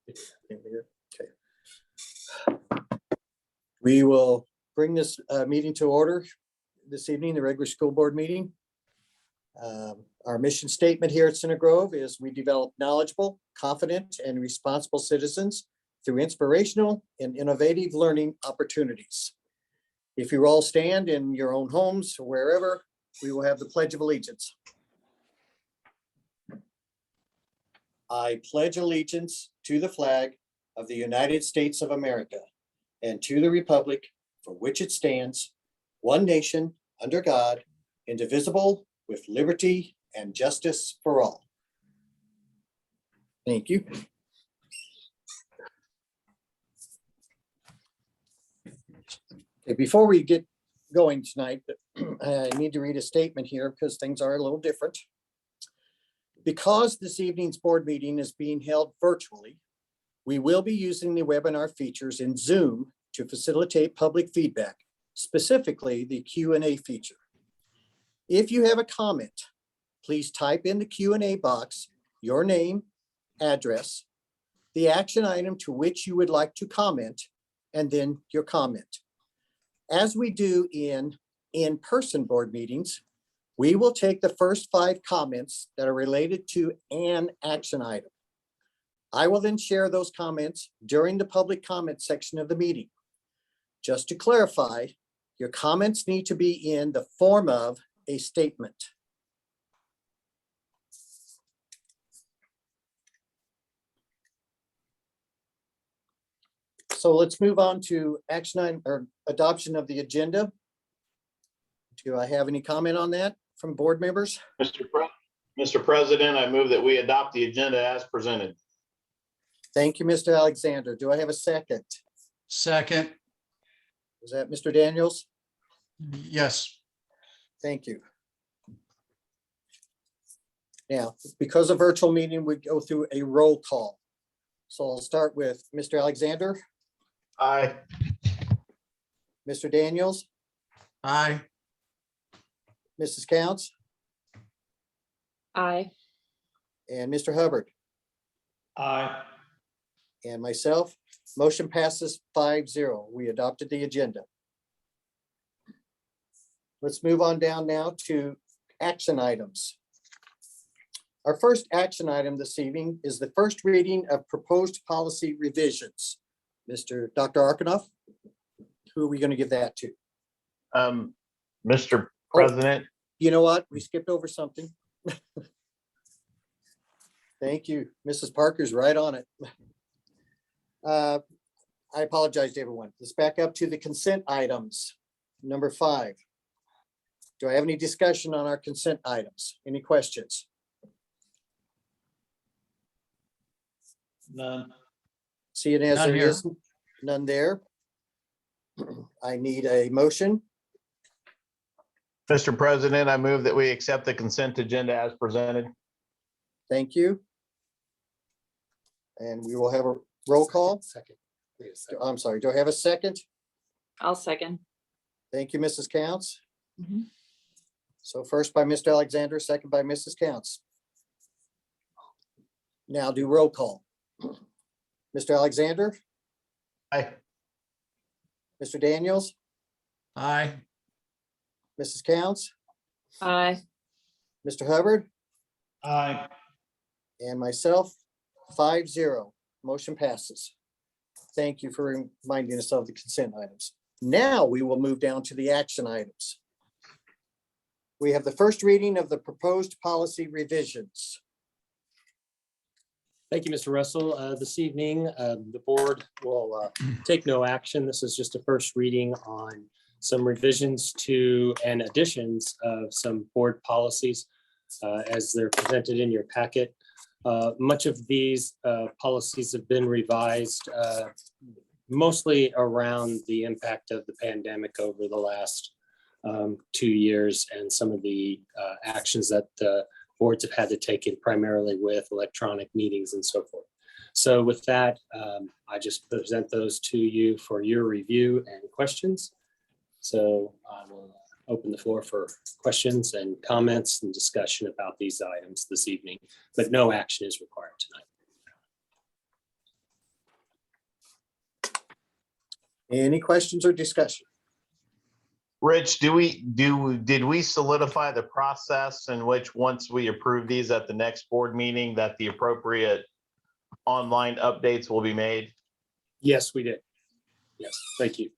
Okay. We will bring this meeting to order this evening, the regular school board meeting. Our mission statement here at Center Grove is we develop knowledgeable, confident, and responsible citizens through inspirational and innovative learning opportunities. If you all stand in your own homes or wherever, we will have the Pledge of Allegiance. I pledge allegiance to the flag of the United States of America and to the republic for which it stands, one nation, under God, indivisible, with liberty and justice for all. Thank you. Okay, before we get going tonight, I need to read a statement here because things are a little different. Because this evening's board meeting is being held virtually, we will be using the webinar features in Zoom to facilitate public feedback, specifically the Q&A feature. If you have a comment, please type in the Q&A box your name, address, the action item to which you would like to comment, and then your comment. As we do in in-person board meetings, we will take the first 5 comments that are related to an action item. I will then share those comments during the public comment section of the meeting. Just to clarify, your comments need to be in the form of a statement. So let's move on to action item or adoption of the agenda. Do I have any comment on that from board members? Mr. President, I move that we adopt the agenda as presented. Thank you, Mr. Alexander. Do I have a second? Second. Is that Mr. Daniels? Yes. Thank you. Now, because of virtual meeting, we go through a roll call. So I'll start with Mr. Alexander, Aye. Mr. Daniels, Aye. Mrs. Counts, Aye. and Mr. Hubbard, Aye. and myself. Motion passes 5-0. We adopted the agenda. Let's move on down now to action items. Our first action item this evening is the first reading of proposed policy revisions. Dr. Arkanoff, who are we going to give that to? Mr. President. You know what? We skipped over something. Thank you. Mrs. Parker's right on it. I apologize to everyone. Let's back up to the consent items. Number 5. Do I have any discussion on our consent items? Any questions? None. See it as None there here. is none there. I need a motion. Mr. President, I move that we accept the consent agenda as presented. Thank you. And we will have a roll call. Second. I'm sorry, do I have a second? I'll second. Thank you, Mrs. Counts. Mhm. So first by Mr. Alexander, second by Mrs. Counts. Now do roll call. Mr. Alexander, Aye. Mr. Daniels, Aye. Mrs. Counts, Aye. Mr. Hubbard, Aye. and myself, 5-0. Motion passes. Thank you for reminding us of the consent items. Now we will move down to the action items. We have the first reading of the proposed policy revisions. Thank you, Mr. Russell. This evening, the board will take no action. This is just a first reading on some revisions to and additions of some board policies as they're presented in your packet. Much of these policies have been revised mostly around the impact of the pandemic over the last 2 years and some of the actions that the boards have had to take in primarily with electronic meetings and so forth. So with that, I just present those to you for your review and questions. So I will open the floor for questions and comments and discussion about these items this evening, but no action is required tonight. Any questions or discussion? Rich, did we solidify the process in which, once we approve these at the next board meeting, that the appropriate online updates will be made? Yes, we did. Yes, thank you.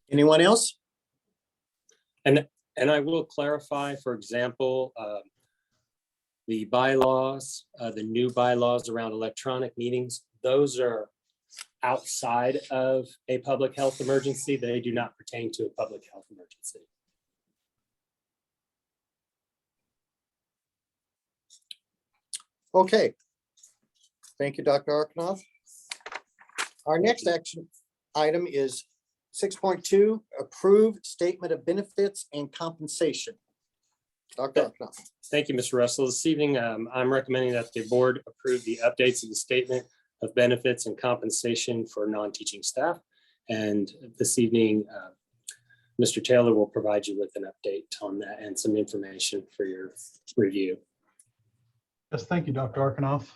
Anyone else? And I will clarify, for example, the bylaws, the new bylaws around electronic meetings, those are outside of a public health emergency. They do not pertain to a public health emergency. Okay. Thank you, Dr. Arkanoff. Our next action item is 6.2, approve statement of benefits and compensation. Dr. Arkanoff. Thank you, Mr. Russell. This evening, I'm recommending that the board approve the updates of the statement of benefits and compensation for non-teaching staff. And this evening, Mr. Taylor will provide you with an update on that and some information for your review. Yes, thank you, Dr. Arkanoff.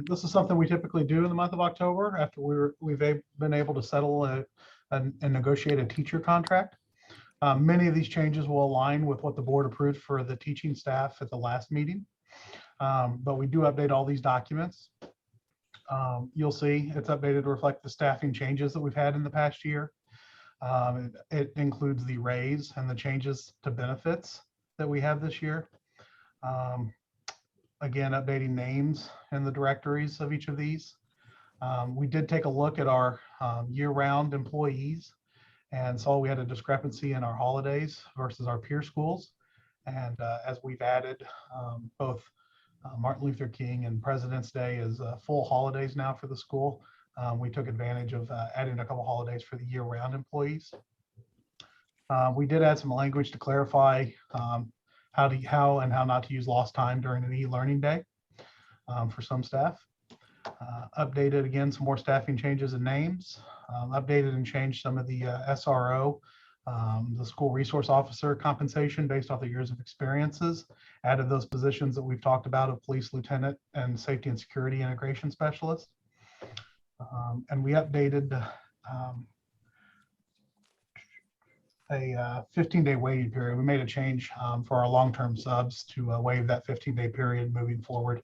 This is something we typically do in the month of October after we've been able to settle and negotiate a teacher contract. Many of these changes will align with what the board approved for the teaching staff at the last meeting. But we do update all these documents. You'll see it's updated to reflect the staffing changes that we've had in the past year. It includes the raise and the changes to benefits that we have this year. Again, updating names in the directories of each of these. We did take a look at our year-round employees and saw we had a discrepancy in our holidays versus our peer schools. And as we've added both Martin Luther King and President's Day as full holidays now for the school, we took advantage of adding a couple holidays for the year-round employees. We did add some language to clarify how and how not to use lost time during an e-learning day for some staff. Updated again some more staffing changes and names. Updated and changed some of the SRO, the school resource officer compensation based off the years of experiences. Added those positions that we've talked about of police lieutenant and safety and security integration specialist. And we updated a 15-day waiting period. We made a change for our long-term subs to waive that 15-day period moving forward.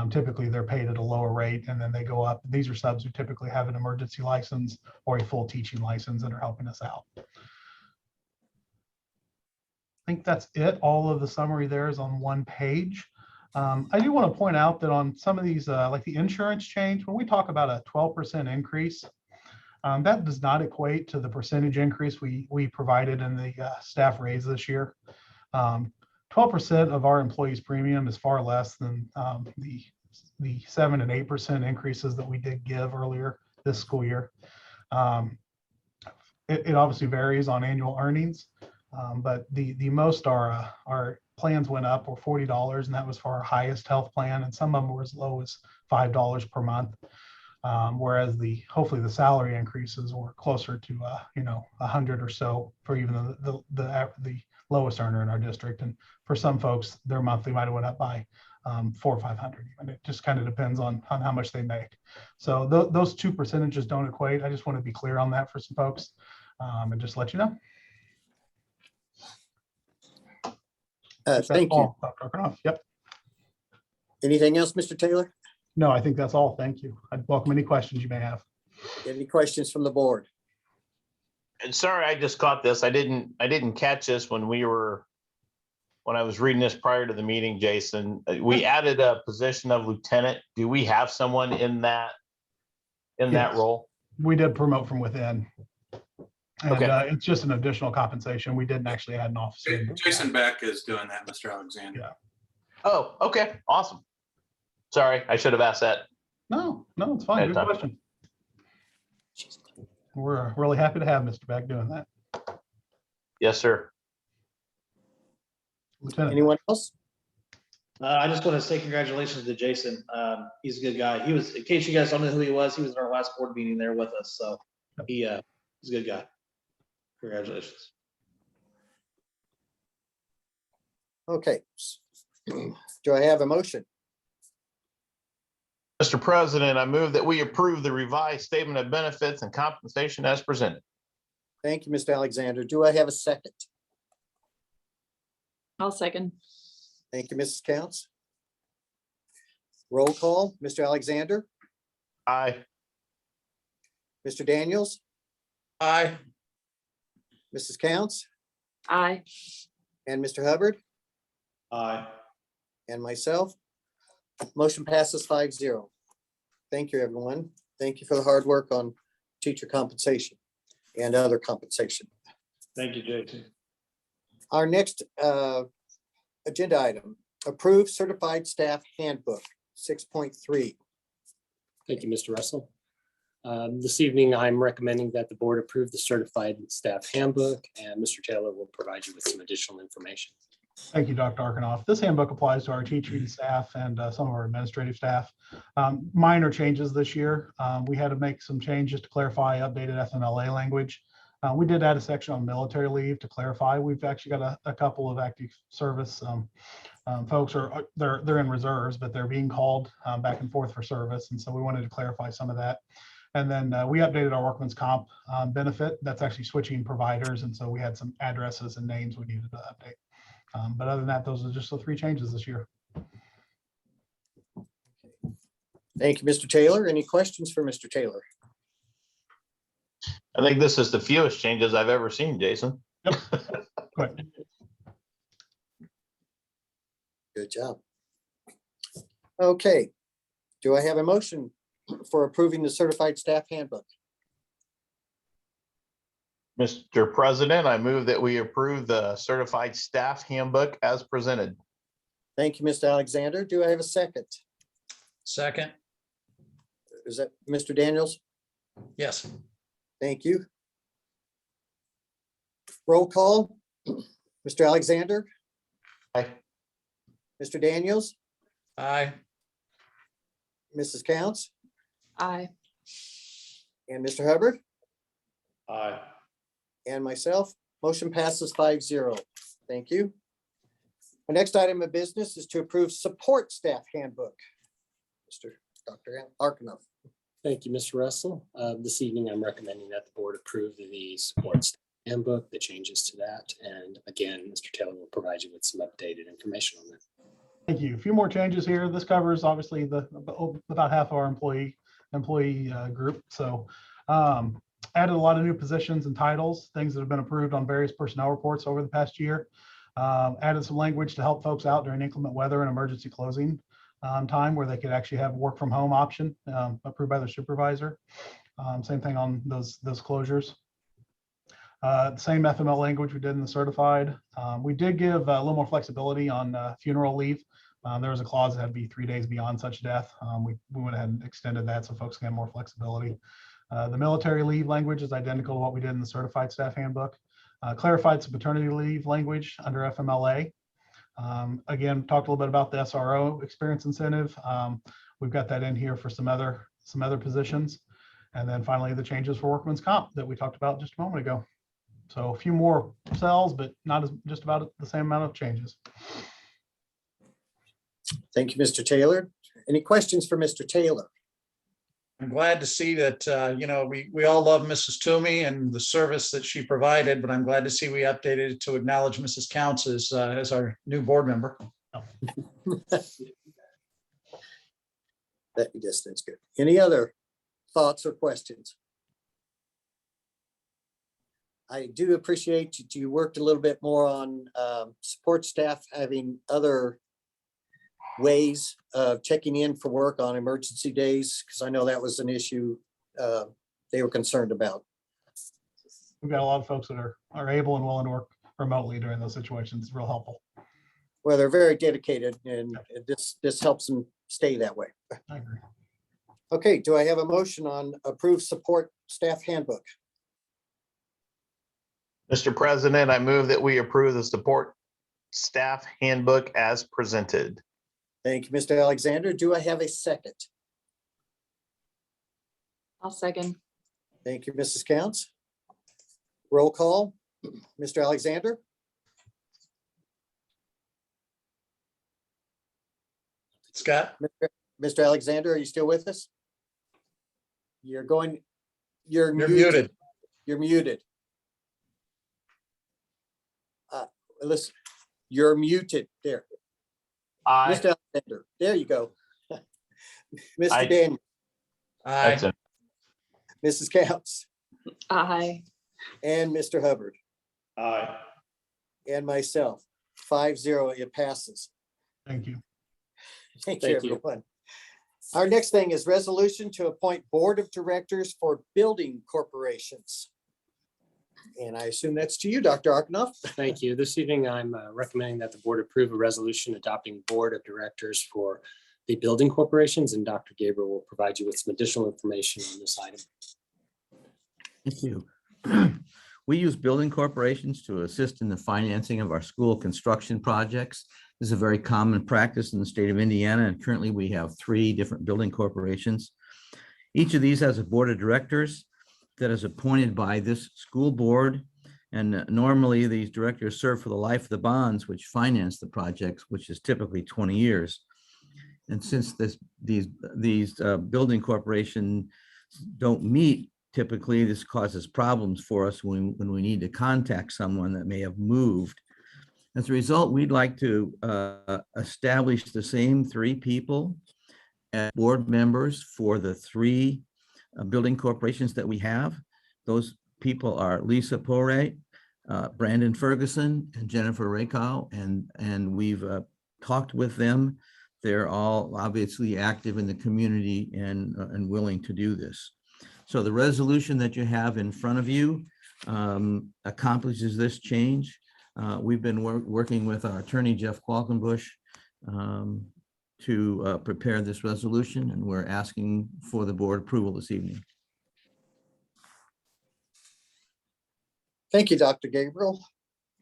Typically, they're paid at a lower rate and then they go up. These are subs who typically have an emergency license or a full teaching license and are helping us out. I think that's it. All of the summary there is on one page. I do want to point out that on some of these, like the insurance change, when we talk about a 12% increase, that does not equate to the percentage increase we provided in the staff raise this year. 12% of our employees' premium is far less than the 7 and 8% increases that we did give earlier this school year. It obviously varies on annual earnings, but the most our plans went up were $40, and that was for our highest health plan, and some of them were as low as $5 per month. Whereas hopefully the salary increases were closer to 100 or so for even the lowest earner in our district. And for some folks, their monthly might have went up by 400 or 500 even. It just kind of depends on how much they make. So those two percentages don't equate. I just want to be clear on that for some folks and just let you know. Thank you. Dr. Arkanoff. Yep. Anything else, Mr. Taylor? No, I think that's all. Thank you. I'd welcome any questions you may have. Any questions from the board? And sorry, I just caught this. I didn't catch this when I was reading this prior to the meeting, Jason. We added a position of lieutenant. Do we have someone in that Yes. role? We did promote from within. And Okay. it's just an additional compensation. We didn't actually add an officer. Jason Beck is doing that, Mr. Alexander. Yeah. Oh, okay. Awesome. Sorry, I should have asked that. No, it's fine. Good question. We're really happy to have Mr. Beck doing that. Yes, sir. Lieutenant. Anyone else? I just want to say congratulations to Jason. He's a good guy. He was, in case you guys don't know who he was in our last board meeting there with us. So he's a good guy. Congratulations. Okay. Do I have a motion? Mr. President, I move that we approve the revised statement of benefits and compensation as presented. Thank you, Mr. Alexander. Do I have a second? I'll second. Thank you, Mrs. Counts. Roll call, Mr. Alexander, Aye. Mr. Daniels, Aye. Mrs. Counts, Aye. and Mr. Hubbard, Aye. and myself. Motion passes 5-0. Thank you, everyone. Thank you for the hard work on teacher compensation and other compensation. Thank you, Jason. Our next agenda item, approve certified staff handbook, 6.3. Thank you, Mr. Russell. This evening, I'm recommending that the board approve the certified staff handbook, and Mr. Taylor will provide you with some additional information. Thank you, Dr. Arkanoff. This handbook applies to our teaching staff and some of our administrative staff. Minor changes this year. We had to make some changes to clarify updated FMLA language. We did add a section on military leave to clarify. We've actually got a couple of active service folks they're in reserves, but they're being called back and forth for service. And so we wanted to clarify some of that. And then we updated our workman's comp benefit. That's actually switching providers. And so we had some addresses and names we needed to update. But other than that, those are just the 3 changes this year. Thank you, Mr. Taylor. Any questions for Mr. Taylor? I think this is the fewest changes I've ever seen, Jason. Yep. Quick. Good job. Okay. Do I have a motion for approving the certified staff handbook? Mr. President, I move that we approve the certified staff handbook as presented. Thank you, Mr. Alexander. Do I have a second? Second. Is that Mr. Daniels? Yes. Thank you. Roll call. Mr. Alexander, Aye. Mr. Daniels, Aye. Mrs. Counts, Aye. and Mr. Hubbard, Aye. and myself. Motion passes 5-0. Thank you. Our next item of business is to approve support staff handbook. Dr. Arkanoff. Thank you, Mr. Russell. This evening, I'm recommending that the board approve the support staff handbook, the changes to that. And again, Mr. Taylor will provide you with some updated information on that. Thank you. A few more changes here. This covers obviously about half of our employee group. So added a lot of new positions and titles, things that have been approved on various personnel reports over the past year. Added some language to help folks out during inclement weather and emergency closing time, where they could actually have work from home option approved by their supervisor. Same thing on those closures. Same FML language we did in the certified. We did give a little more flexibility on funeral leave. There was a clause that had to be 3 days beyond such death. We went ahead and extended that so folks can have more flexibility. The military leave language is identical to what we did in the certified staff handbook. Clarified some paternity leave language under FMLA. Again, talked a little bit about the SRO experience incentive. We've got that in here for some other positions. And then finally, the changes for workman's comp that we talked about just a moment ago. So a few more cells, but not just about the same amount of changes. Thank you, Mr. Taylor. Any questions for Mr. Taylor? I'm glad to see that, we all love Mrs. Toomey and the service that she provided, but I'm glad to see we updated it to acknowledge Mrs. Counts as our new board member. That's good. Any other thoughts or questions? I do appreciate you worked a little bit more on support staff having other ways of checking in for work on emergency days, because I know that was an issue they were concerned about. We've got a lot of folks that are able and willing to work remotely during those situations. It's real helpful. Well, they're very dedicated, and this helps them stay that way. I agree. Okay, do I have a motion on approved support staff handbook? Mr. President, I move that we approve the support staff handbook as presented. Thank you, Mr. Alexander. Do I have a second? I'll second. Thank you, Mrs. Counts. Roll call, Mr. Alexander, Scott? Mr. Alexander, are you still with us? You're You're muted. You're muted. Listen, you're muted there. Aye. Mr. Alexander, there you go. Aye. Mr. Daniel, Aye. That's it. Mrs. Counts, Aye. and Mr. Hubbard, Aye. and myself. 5-0, it passes. Thank you. Thank you, Thank you. everyone. Our next thing is resolution to appoint board of directors for building corporations. And I assume that's to you, Dr. Arkanoff. Thank you. This evening, I'm recommending that the board approve a resolution adopting board of directors for the building corporations, and Dr. Gabriel will provide you with some additional information on this item. Thank you. We use building corporations to assist in the financing of our school construction projects. This is a very common practice in the state of Indiana, and currently we have 3 different building corporations. Each of these has a board of directors that is appointed by this school board. And normally these directors serve for the life of the bonds which finance the projects, which is typically 20 years. And since these building corporations don't meet, typically this causes problems for us when we need to contact someone that may have moved. As a result, we'd like to establish the same 3 people as board members for the 3 building corporations that we have. Those people are Lisa Poré, Brandon Ferguson, and Jennifer Rakow, and we've talked with them. They're all obviously active in the community and willing to do this. So the resolution that you have in front of you accomplishes this change. We've been working with our attorney, Jeff Qualkenbush, to prepare this resolution, and we're asking for the board approval this evening. Thank you, Dr. Gabriel.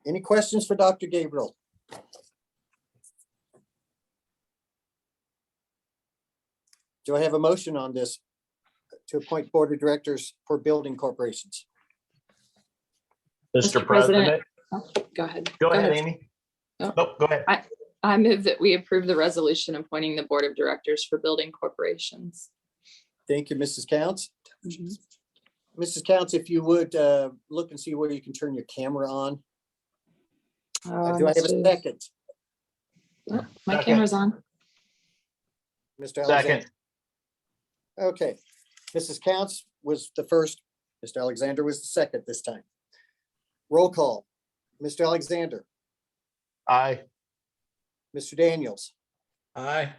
Any questions for Dr. Gabriel? Do I have a motion on this to appoint board of directors for building corporations? Mr. Mr. President. President, Go ahead. go ahead, Amy. Oh. Nope, go ahead. I move that we approve the resolution appointing the board of directors for building corporations. Thank you, Mrs. Counts. Mhm. Mrs. Counts, if you would look and see where you can turn your camera on. Do I have a second? Oh, my Second. camera's on. Mr. Alexander? Second. Okay, Mrs. Counts was the first. Mr. Alexander was the second this time. Roll call. Mr. Alexander, Aye. Mr. Daniels, Aye.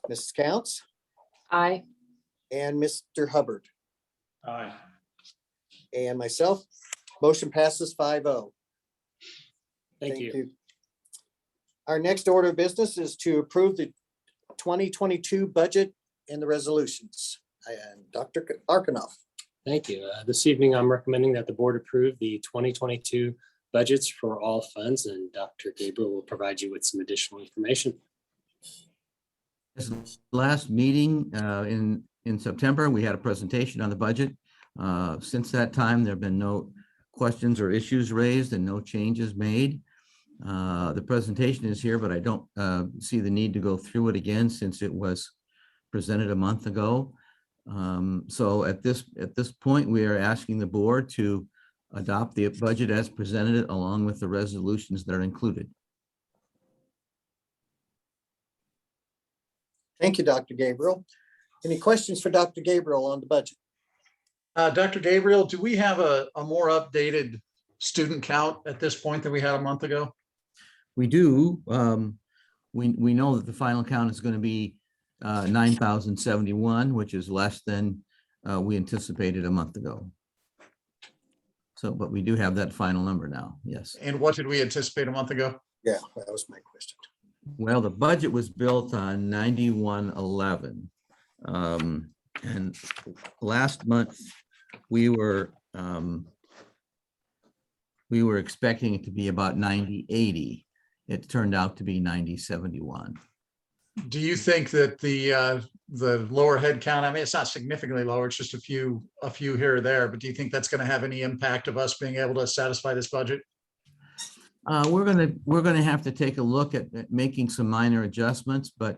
Mrs. Counts, Aye. and Mr. Hubbard, Aye. and myself. Motion passes 5-0. Thank you. Our next order of business is to approve the 2022 budget and the resolutions. And Dr. Arkanoff. Thank you. This evening, I'm recommending that the board approve the 2022 budgets for all funds, and Dr. Gabriel will provide you with some additional information. This last meeting in September, we had a presentation on the budget. Since that time, there have been no questions or issues raised and no changes made. The presentation is here, but I don't see the need to go through it again since it was presented a month ago. So at this point, we are asking the board to adopt the budget as presented along with the resolutions that are included. Thank you, Dr. Gabriel. Any questions for Dr. Gabriel on the budget? Dr. Gabriel, do we have a more updated student count at this point than we had a month ago? We do. We know that the final count is going to be 9,071, which is less than we anticipated a month ago. So, but we do have that final number now, yes. And what did we anticipate a month ago? Yeah, that was my question. Well, the budget was built on 9111. And last month, we were expecting it to be about 9080. It turned out to be 9071. Do you think that the lower head count, I mean, it's not significantly lower, it's just a few here or there, but do you think that's going to have any impact of us being able to satisfy this budget? We're gonna have to take a look at making some minor adjustments, but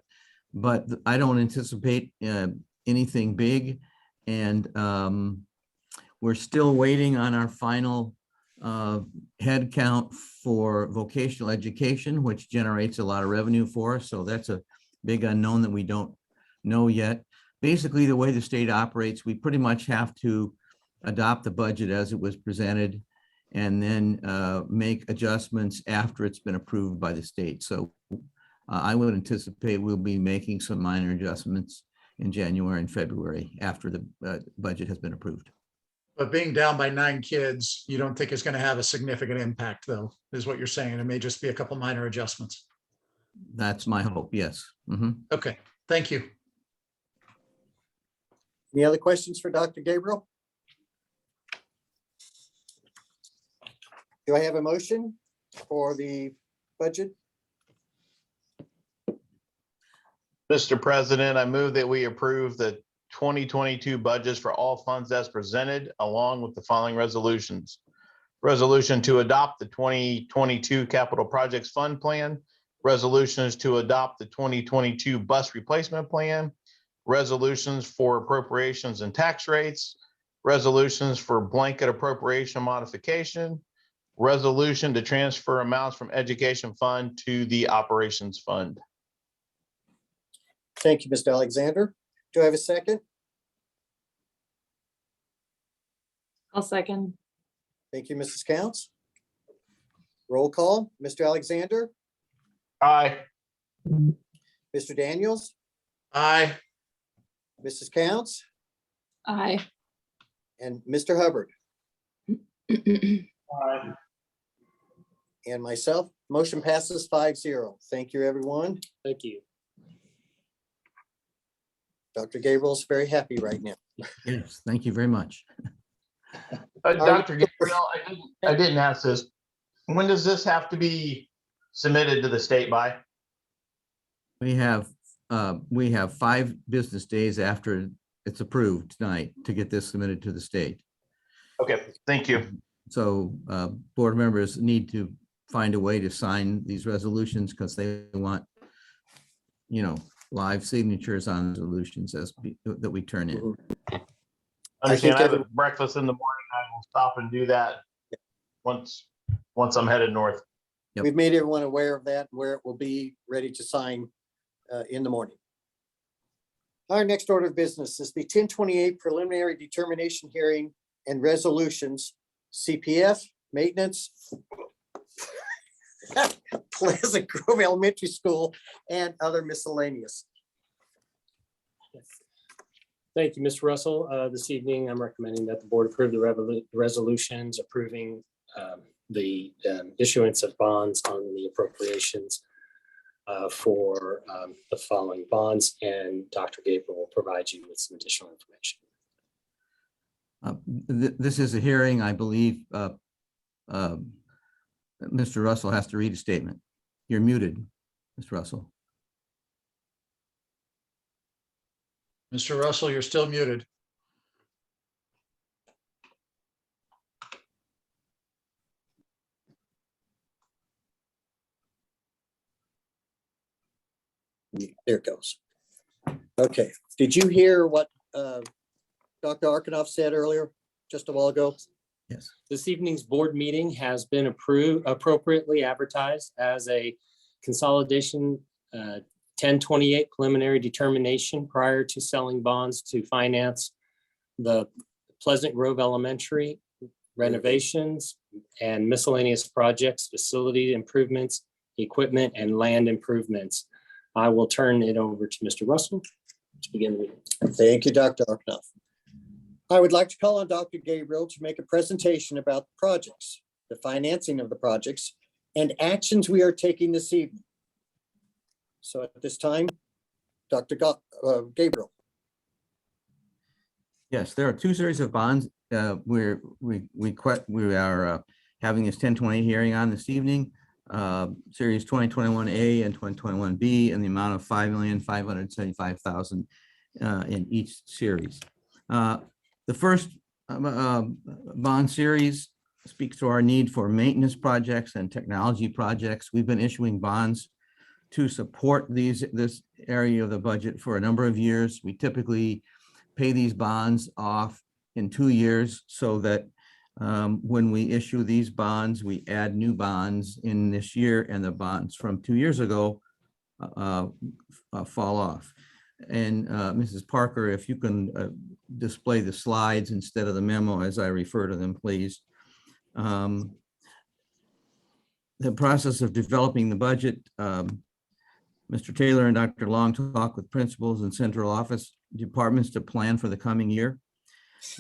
but I don't anticipate anything big. And we're still waiting on our final head count for vocational education, which generates a lot of revenue for us. So that's a big unknown that we don't know yet. Basically, the way the state operates, we pretty much have to adopt the budget as it was presented and then make adjustments after it's been approved by the state. So I would anticipate we'll be making some minor adjustments in January and February after the budget has been approved. But being down by 9 kids, you don't think it's going to have a significant impact, though, is what you're saying. It may just be a couple minor adjustments. That's my hope, yes. Mhm. Okay, thank you. Any other questions for Dr. Gabriel? Do I have a motion for the budget? Mr. President, I move that we approve the 2022 budgets for all funds as presented, along with the following resolutions. Resolution to adopt the 2022 Capital Projects Fund Plan. Resolutions to adopt the 2022 Bus Replacement Plan. Resolutions for appropriations and tax rates. Resolutions for blanket appropriation modification. Resolution to transfer amounts from Education Fund to the Operations Fund. Thank you, Mr. Alexander. Do I have a second? I'll second. Thank you, Mrs. Counts. Roll call, Mr. Alexander, Aye. Mr. Daniels, Aye. Mrs. Counts, Aye. and Mr. Hubbard, Aye. and myself. Motion passes 5-0. Thank you, everyone. Thank you. Dr. Gabriel's very happy right now. Yes, thank you very much. Dr. Gabriel, I didn't ask this. When does this have to be submitted to the state by? We have 5 business days after it's approved tonight to get this submitted to the state. Okay, thank you. So board members need to find a way to sign these resolutions because they want, live signatures on resolutions that we turn in. Understand, I have every- a breakfast in the morning. I will stop and do that once I'm headed north. Yep. We've made everyone aware of that, where it will be ready to sign in the morning. Our next order of business is the 1028 preliminary determination hearing and resolutions, CPF, maintenance, Pleasant Grove Elementary School, and other miscellaneous. Thank you, Mr. Russell. This evening, I'm recommending that the board approve the resolutions approving the issuance of bonds on the appropriations for the following bonds, and Dr. Gabriel will provide you with some additional information. This is a hearing, I believe. Mr. Russell has to read a statement. You're muted, Mr. Russell. Mr. Russell, you're still muted. There it goes. Okay, did you hear what Dr. Arkanoff said earlier, just a while ago? Yes. This evening's board meeting has been appropriately advertised as a consolidation 1028 preliminary determination prior to selling bonds to finance the Pleasant Grove Elementary renovations and miscellaneous projects, facility improvements, equipment, and land improvements. I will turn it over to Mr. Russell to begin the meeting. Thank you, Dr. Arkanoff. I would like to call on Dr. Gabriel to make a presentation about the projects, the financing of the projects, and actions we are taking this evening. So at this time, Dr. Gabriel. Yes, there are 2 series of bonds we are having this 1020 hearing on this evening. Series 2021A and 2021B in the amount of $5,575,000 in each series. The first bond series speaks to our need for maintenance projects and technology projects. We've been issuing bonds to support this area of the budget for a number of years. We typically pay these bonds off in 2 years so that when we issue these bonds, we add new bonds in this year, and the bonds from 2 years ago fall off. And Mrs. Parker, if you can display the slides instead of the memo as I refer to them, please. The process of developing the budget, Mr. Taylor and Dr. Long talk with principals and central office departments to plan for the coming year.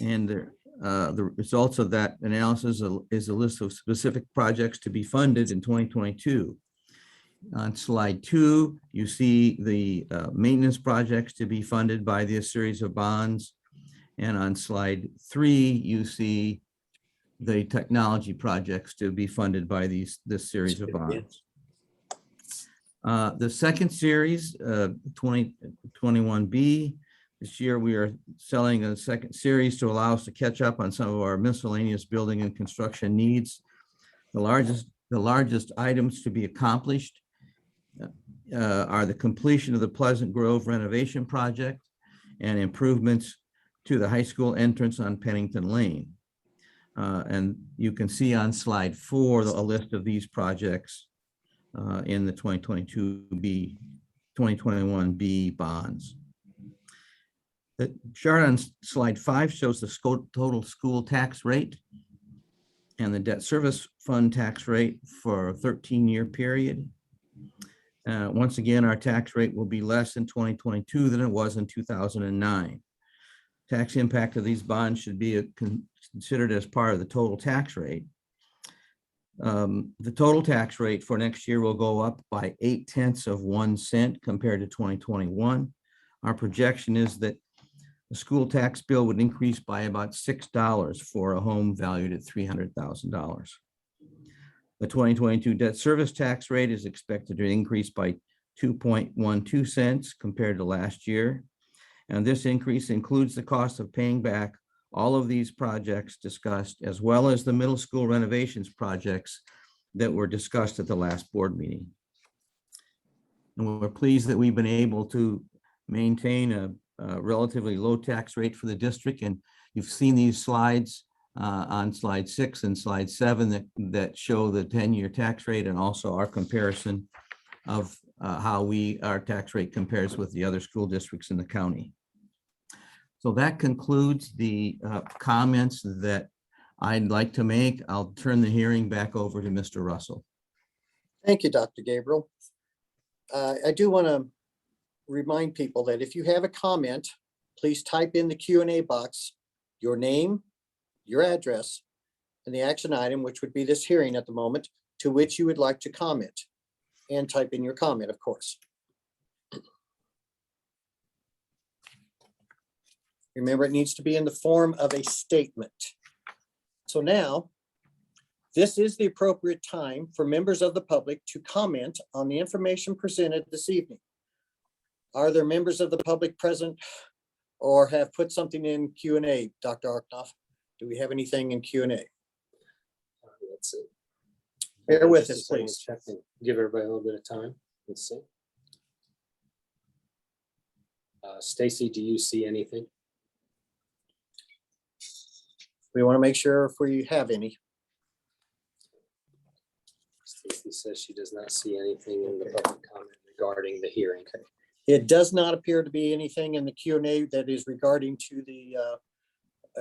And the results of that analysis is a list of specific projects to be funded in 2022. On slide 2, you see the maintenance projects to be funded by this series of bonds. And on slide 3, you see the technology projects to be funded by this series of bonds. The second series, 2021B, this year we are selling a second series to allow us to catch up on some of our miscellaneous building and construction needs. The largest items to be accomplished are the completion of the Pleasant Grove renovation project and improvements to the high school entrance on Pennington Lane. And you can see on slide 4 a list of these projects in the 2021B bonds. The chart on slide 5 shows the total school tax rate and the debt service fund tax rate for a 13-year period. Once again, our tax rate will be less in 2022 than it was in 2009. Tax impact of these bonds should be considered as part of the total tax rate. The total tax rate for next year will go up by 0.8 cents compared to 2021. Our projection is that the school tax bill would increase by about $6 for a home valued at $300,000. The 2022 debt service tax rate is expected to increase by 2.12 cents compared to last year. And this increase includes the cost of paying back all of these projects discussed, as well as the middle school renovations projects that were discussed at the last board meeting. And we're pleased that we've been able to maintain a relatively low tax rate for the district. And you've seen these slides on slide 6 and slide 7 that show the 10-year tax rate and also our comparison of how our tax rate compares with the other school districts in the county. So that concludes the comments that I'd like to make. I'll turn the hearing back over to Mr. Russell. Thank you, Dr. Gabriel. I do want to remind people that if you have a comment, please type in the Q&A box your name, your address, and the action item, which would be this hearing at the moment, to which you would like to comment, and type in your comment, of course. Remember, it needs to be in the form of a statement. So now, this is the appropriate time for members of the public to comment on the information presented this evening. Are there members of the public present or have put something in Q&A, Dr. Arknoff? Do we have anything in Q&A? Let's see. Bear with us, Just a second, please. check and give everybody a little bit of time. Let's see. Stacy, do you see anything? We want to make sure if we have any. Stacy says she does not see anything in the public comment regarding the hearing. It does not appear to be anything in the Q&A that is regarding to the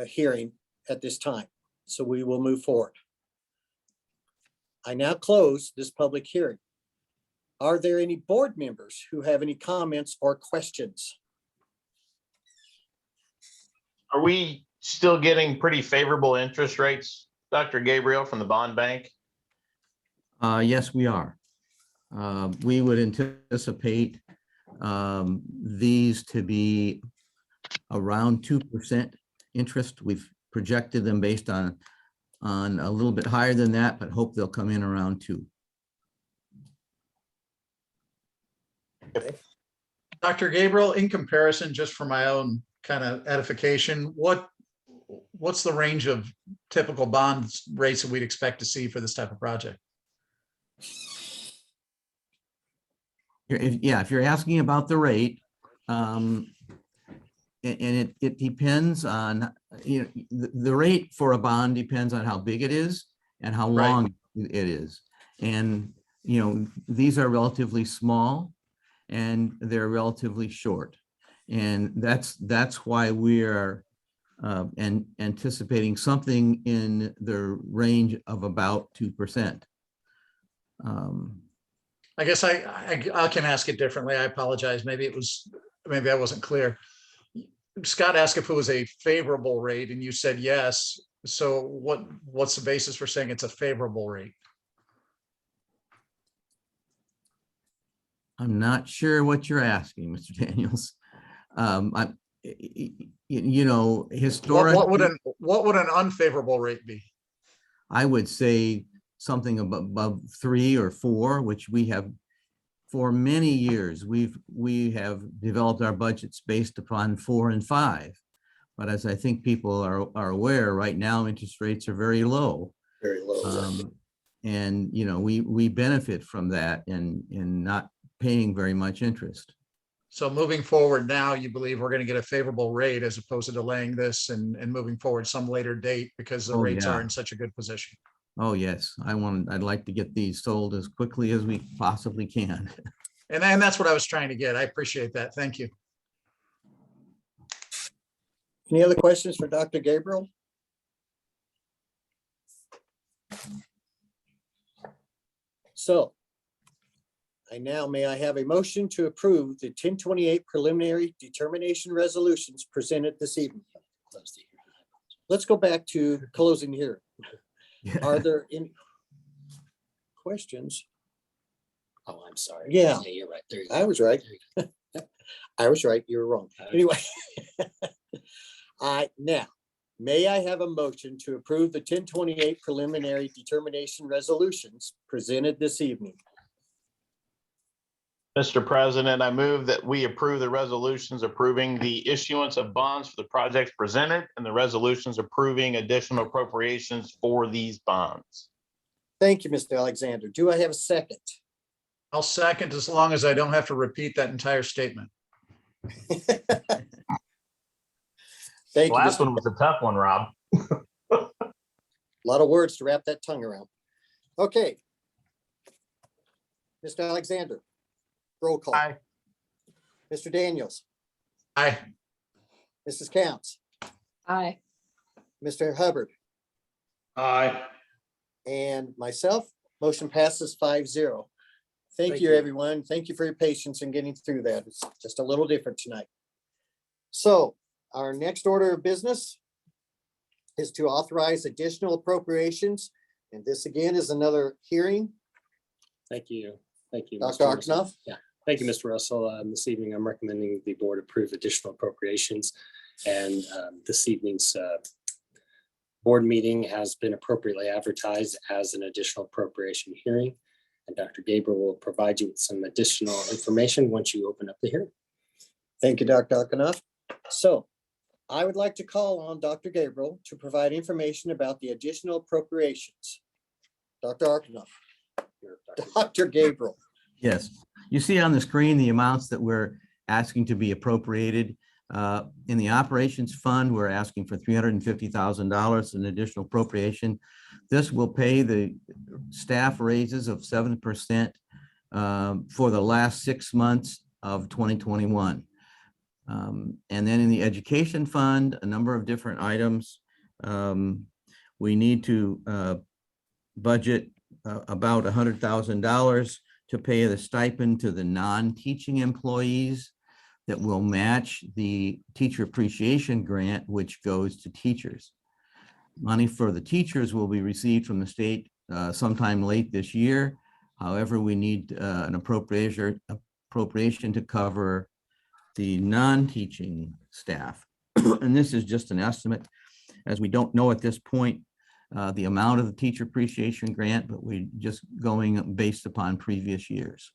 hearing at this time. So we will move forward. I now close this public hearing. Are there any board members who have any comments or questions? Are we still getting pretty favorable interest rates, Dr. Gabriel, from the bond bank? Yes, we are. We would anticipate these to be around 2% interest. We've projected them based on a little bit higher than that, but hope they'll come in around 2. Dr. Gabriel, in comparison, just for my own kind of edification, what's the range of typical bond rates that we'd expect to see for this type of project? If you're asking about the rate, and it depends on, the rate for a bond depends on how big it is and how Right. long it is. And, these are relatively small and they're relatively short. And that's why we are anticipating something in the range of about 2%. I guess I can ask it differently. I apologize. Maybe I wasn't clear. Scott asked if it was a favorable rate and you said yes. So what's the basis for saying it's a favorable rate? I'm not sure what you're asking, Mr. Daniels. Historically, What would an unfavorable rate be? I would say something above 3 or 4, which we have for many years. We have developed our budgets based upon 4 and 5. But as I think people are aware, right now, interest rates are very low. Very low. And, we benefit from that in not paying very much interest. So moving forward now, you believe we're going to get a favorable rate as opposed to delaying this and moving forward some later date because the Oh, rates yeah. are in such a good position. Oh, yes. I'd like to get these sold as quickly as we possibly can. And that's what I was trying to get. I appreciate that. Thank you. Any other questions for Dr. Gabriel? So may I have a motion to approve the 1028 preliminary determination resolutions presented this evening? Let's go back to closing here. Are there any questions? Oh, I'm sorry. Yeah. You're right. There you go. I was right. I was right. You were wrong. Anyway. Now, may I have a motion to approve the 1028 preliminary determination resolutions presented this evening? Mr. President, I move that we approve the resolutions approving the issuance of bonds for the projects presented and the resolutions approving additional appropriations for these bonds. Thank you, Mr. Alexander. Do I have a second? I'll second as long as I don't have to repeat that entire statement. Thank you. Last one was a tough one, Rob. A lot of words to wrap that tongue around. Okay. Mr. Alexander, roll call. Aye. Mr. Daniels, Aye. Mrs. Counts, Aye. Mr. Hubbard, Aye. and myself. Motion passes 5-0. Thank you, everyone. Thank you for your patience in getting through that. It's just a little different tonight. So our next order of business is to authorize additional appropriations. And this again is another hearing. Thank you. Thank you. Dr. Mr. Russell. Arknoff? Yeah. Thank you, Mr. Russell. This evening, I'm recommending the board approve additional appropriations. And this evening's board meeting has been appropriately advertised as an additional appropriation hearing. And Dr. Gabriel will provide you with some additional information once you open up the hearing. Thank you, Dr. Arknoff. So I would like to call on Dr. Gabriel to provide information about the additional appropriations. Dr. Arknoff. Dr. Gabriel. Yes, you see on the screen the amounts that we're asking to be appropriated. In the operations fund, we're asking for $350,000 in additional appropriation. This will pay the staff raises of 7% for the last 6 months of 2021. And then in the education fund, a number of different items. We need to budget about $100,000 to pay the stipend to the non-teaching employees that will match the teacher appreciation grant, which goes to teachers. Money for the teachers will be received from the state sometime late this year. However, we need an appropriation to cover the non-teaching staff. And this is just an estimate, as we don't know at this point the amount of the teacher appreciation grant, but we're just going based upon previous years.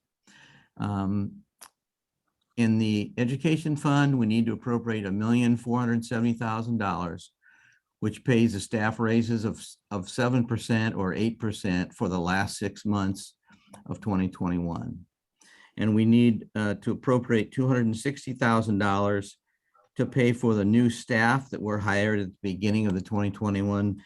In the education fund, we need to appropriate $1,470,000, which pays the staff raises of 7% or 8% for the last 6 months of 2021. And we need to appropriate $260,000 to pay for the new staff that were hired at the beginning of the 2021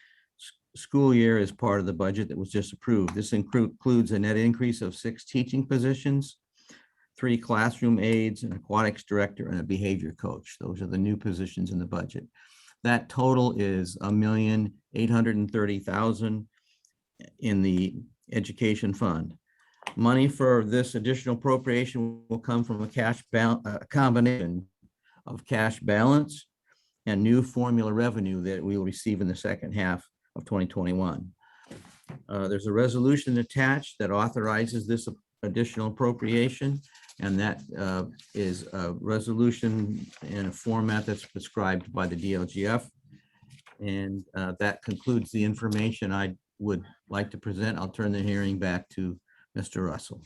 school year as part of the budget that was just approved. This includes a net increase of 6 teaching positions, 3 classroom aides, an aquatics director, and a behavior coach. Those are the new positions in the budget. That total is $1,830,000 in the education fund. Money for this additional appropriation will come from a combination of cash balance and new formula revenue that we will receive in the second half of 2021. There's a resolution attached that authorizes this additional appropriation, and that is a resolution in a format that's prescribed by the DLGF. And that concludes the information I would like to present. I'll turn the hearing back to Mr. Russell.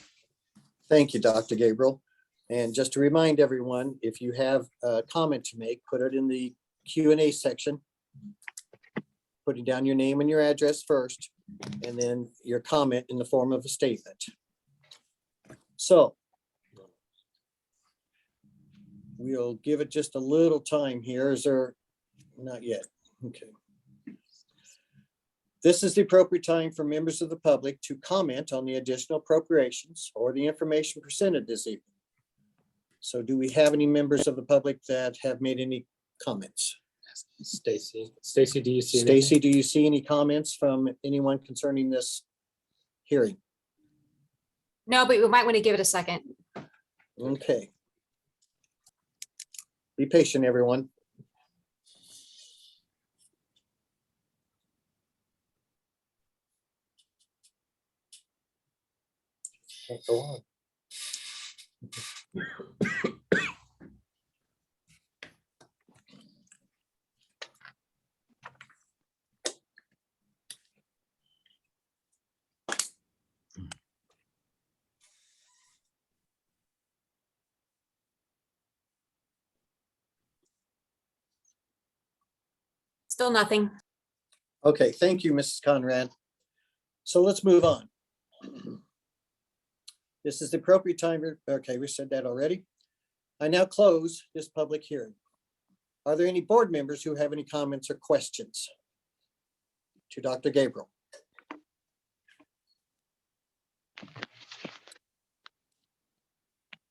Thank you, Dr. Gabriel. And just to remind everyone, if you have a comment to make, put it in the Q&A section. Putting down your name and your address first, and then your comment in the form of a statement. So we'll give it just a little time here. Is there? Not yet. Okay. This is the appropriate time for members of the public to comment on the additional appropriations or the information presented this evening. So do we have any members of the public that have made any comments? Stacy, do you see? Stacy, do you see any comments from anyone concerning this hearing? No, but we might want to give it a second. Okay. Be patient, everyone. Can't go on. Still nothing. Okay, thank you, Mrs. Conrad. So let's move on. This is the appropriate time. Okay, we said that already. I now close this public hearing. Are there any board members who have any comments or questions to Dr. Gabriel?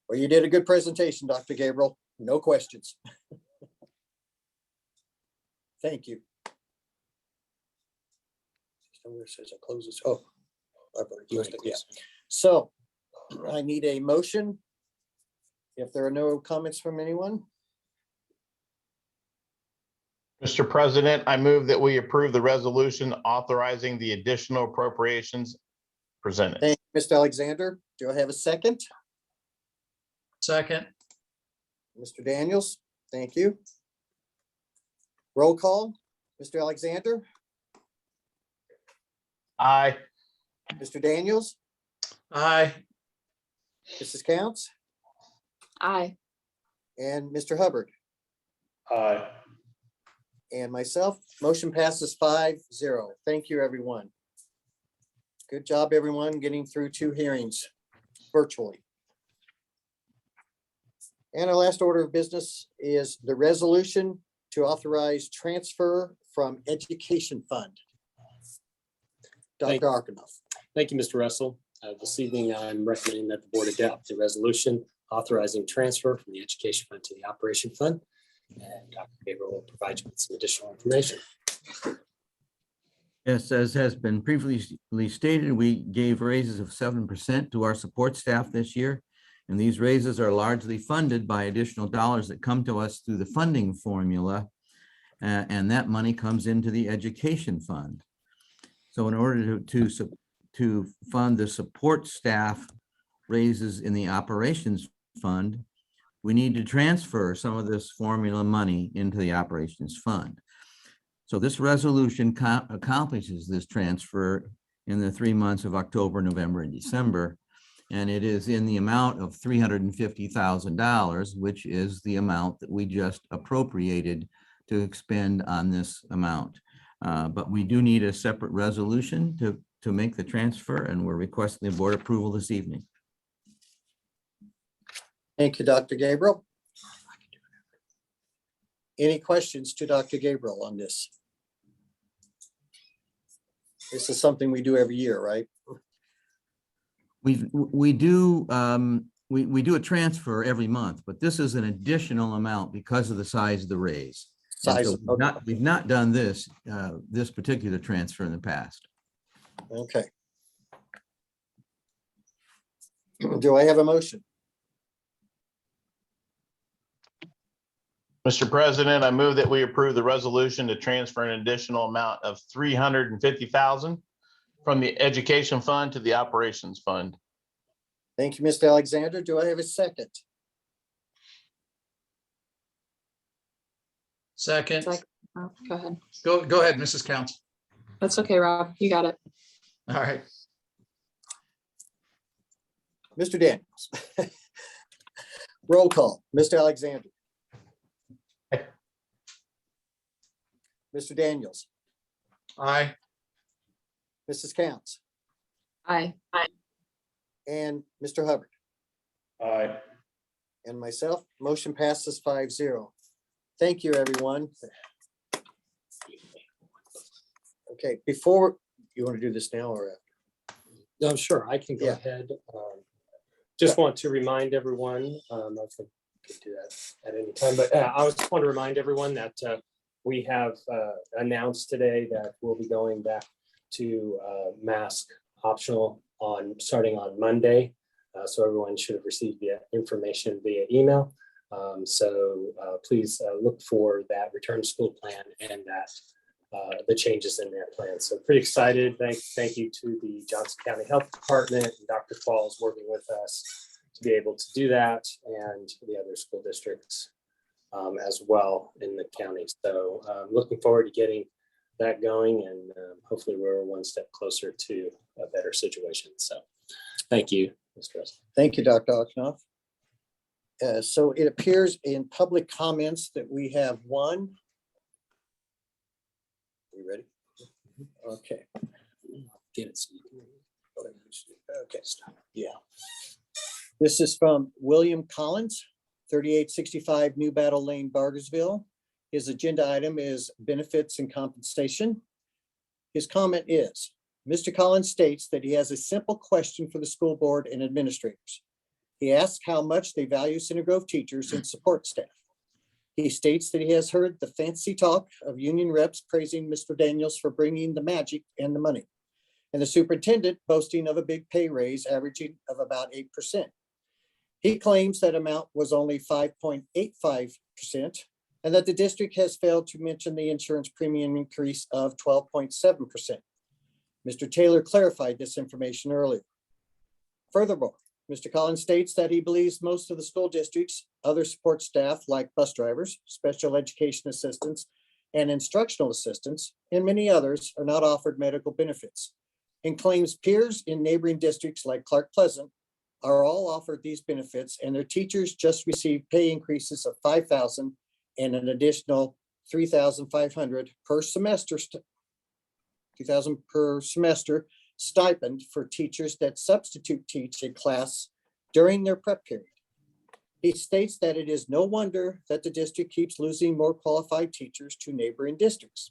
Well, you did a good presentation, Dr. Gabriel. No questions. Thank you. Somewhere it says it closes. Oh, I've already closed it. Yeah. So I need a motion. If there are no comments from anyone. Mr. President, I move that we approve the resolution authorizing the additional appropriations presented. Thank you, Mr. Alexander. Do I have a second? Second. Mr. Daniels, thank you. Roll call, Mr. Alexander, Aye. Mr. Daniels, Aye. Mrs. Counts, Aye. and Mr. Hubbard, Aye. and myself. Motion passes 5-0. Thank you, everyone. Good job, everyone, getting through 2 hearings virtually. And our last order of business is the resolution to authorize transfer from education fund. Thank- Dr. Arkanoff. Thank you, Mr. Russell. This evening, I'm recommending that the board adopt the resolution authorizing transfer from the education fund to the operation fund. And Dr. Gabriel will provide you with some additional information. Yes, as has been previously stated, we gave raises of 7% to our support staff this year. And these raises are largely funded by additional dollars that come to us through the funding formula. And that money comes into the education fund. So in order to fund the support staff raises in the operations fund, we need to transfer some of this formula money into the operations fund. So this resolution accomplishes this transfer in the 3 months of October, November, and December. And it is in the amount of $350,000, which is the amount that we just appropriated to expend on this amount. But we do need a separate resolution to make the transfer, and we're requesting the board approval this evening. Thank you, Dr. Gabriel. Any questions to Dr. Gabriel on this? This is something we do every year, right? We do a transfer every month, but this is an additional amount because of the size of the raise. And Size so of- we've not done this particular transfer in the past. Okay. Do I have a motion? Mr. President, I move that we approve the resolution to transfer an additional amount of $350,000 from the education fund to the operations fund. Thank you, Mr. Alexander. Do I have a second? Second, Oh, go ahead. go ahead, Mrs. Counts. That's okay, Rob. You got it. All right, Mr. Daniels. Roll call. Mr. Alexander. Mr. Daniels, aye. Mrs. Counts, Aye. and Mr. Hubbard, Aye. and myself. Motion passes 5-0. Thank you, everyone. Okay, before, you want to do this now or after? No, sure, I can go Yeah. ahead. Just want to remind everyone, I could do that at any time, but I just want to remind everyone that we have announced today that we'll be going back to mask optional starting on Monday. So everyone should have received the information via email. So please look for that return to school plan and that the changes in that plan. So pretty excited. Thank you to the Johnson County Health Department and Dr. Falls working with us to be able to do that, and the other school districts as well in the county. So looking forward to getting that going, and hopefully we're one step closer to a better situation. So thank you, Mr. President. Thank you, Dr. Ochnoff. So it appears in public comments that we have one. You ready? Okay. Get it. Okay, yeah. This is from William Collins, 3865 New Battle Lane, Bargersville. His agenda item is benefits and compensation. His comment is, Mr. Collins states that he has a simple question for the school board and administrators. He asks how much they value Center Grove teachers and support staff. He states that he has heard the fancy talk of union reps praising Mr. Daniels for bringing the magic and the money, and the superintendent boasting of a big pay raise averaging of about 8%. He claims that amount was only 5.85%, and that the district has failed to mention the insurance premium increase of 12.7%. Mr. Taylor clarified this information earlier. Furthermore, Mr. Collins states that he believes most of the school districts, other support staff like bus drivers, special education assistants, and instructional assistants, and many others are not offered medical benefits, and claims peers in neighboring districts like Clark Pleasant are all offered these benefits, and their teachers just received pay increases of $5,000 and an additional $3,500 per semester, $2,000 per semester stipend for teachers that substitute teach a class during their prep period. He states that it is no wonder that the district keeps losing more qualified teachers to neighboring districts.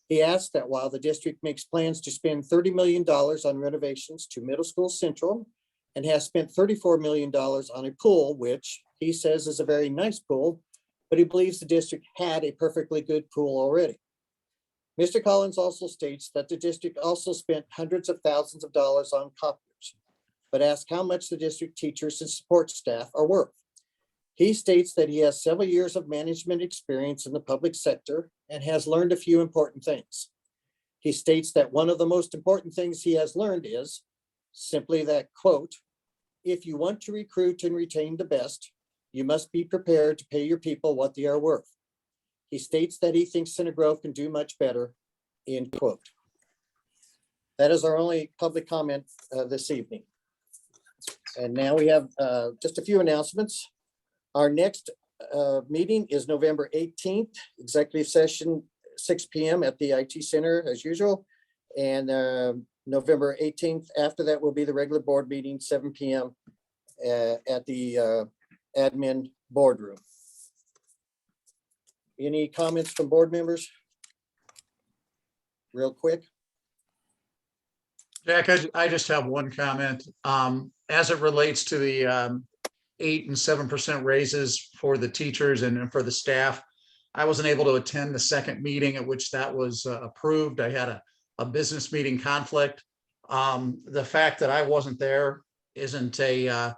He asks that while the district makes plans to spend $30 million on renovations to Middle School Central and has spent $34 million on a pool, which he says is a very nice pool, but he believes the district had a perfectly good pool already. Mr. Collins also states that the district also spent hundreds of thousands of dollars on copiers, but asks how much the district teachers and support staff are worth. He states that he has several years of management experience in the public sector and has learned a few important things. He states that one of the most important things he has learned is simply that, quote, if you want to recruit and retain the best, you must be prepared to pay your people what they are worth. He states that he thinks Center Grove can do much better, end quote. That is our only public comment this evening. And now we have just a few announcements. Our next meeting is November 18th, executive session, 6 p.m. at the IT Center as usual. And November 18th, after that will be the regular board meeting, 7 p.m. At the admin boardroom. Any comments from board members? Real quick. Jack, I just have one comment. As it relates to the 8 and 7% raises for the teachers and for the staff, I wasn't able to attend the second meeting at which that was approved. I had a business meeting conflict. The fact that I wasn't there isn't a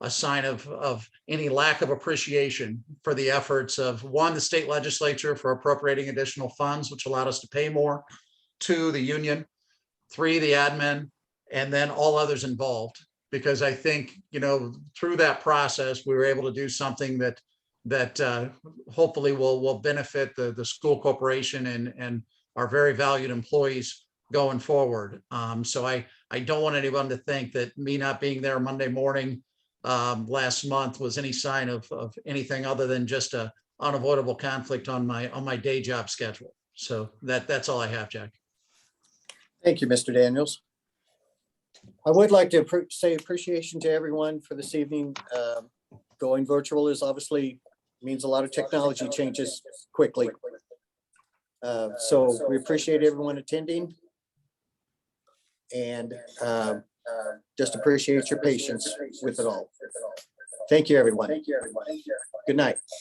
sign of any lack of appreciation for the efforts of, one, the state legislature for appropriating additional funds, which allowed us to pay more, 2, the union, 3, the admin, and then all others involved. Because I think, through that process, we were able to do something that hopefully will benefit the school corporation and our very valued employees going forward. So I don't want anyone to think that me not being there Monday morning last month was any sign of anything other than just a unavoidable conflict on my day job schedule. So that's all I have, Jack. Thank you, Mr. Daniels. I would like to say appreciation to everyone for this evening. Going virtual is obviously means a lot of technology changes quickly. So we appreciate everyone attending. And just appreciate your patience with it all. Thank you, everyone. Good night.